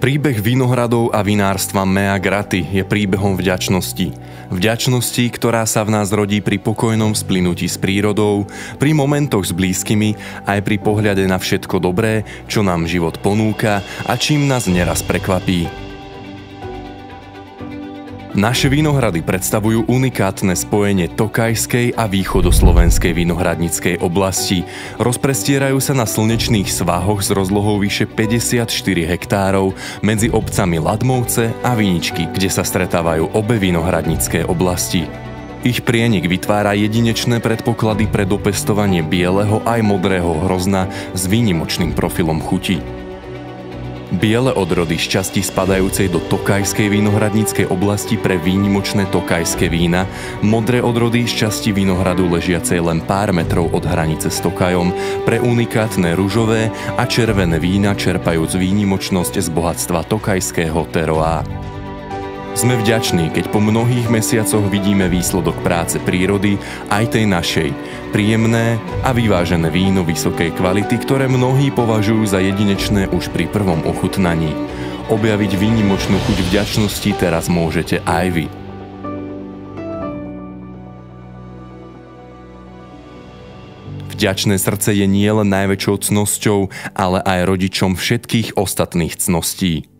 Príbeh vinohradov a vinárstva Mea Graty je príbehom vďačnosti. Vďačnosti, ktorá sa v nás rodí pri pokojnom splynutí s prírodou, pri momentoch s blízkymi, aj pri pohľade na všetko dobré, čo nám život ponúka a čím nás neraz prekvapí. Naše vinohrady predstavujú unikátne spojenie tokajskej a východoslovenskej vinohradníckej oblasti. Rozprestierajú sa na slnečných svahoch s rozlohou vyše 54 hektárov medzi obcami Ladmovce a Viničky, kde sa stretávajú obe vinohradnícke oblasti. Ich prienik vytvára jedinečné predpoklady pre dopestovanie bieleho aj modrého hrozna s výnimočným profilom chuti. Biele odrody z časti spadajúcej do tokajskej vinohradníckej oblasti pre výnimočné tokajské vína, modré odrody z časti vinohradu ležiacej len pár metrov od hranice s Tokajom pre unikátne ružové a červené vína čerpajúc výnimočnosť z bohatstva tokajského teroá. Sme vďační, keď po mnohých mesiacoch vidíme výsledok práce prírody, aj tej našej. Príjemné a vyvážené víno vysokej kvality, ktoré mnohí považujú za jedinečné už pri prvom ochutnaní. Objaviť výnimočnú chuť vďačnosti teraz môžete aj vy. Vďačné srdce je nielen najväčšou cnosťou, ale aj rodičom všetkých ostatných cností.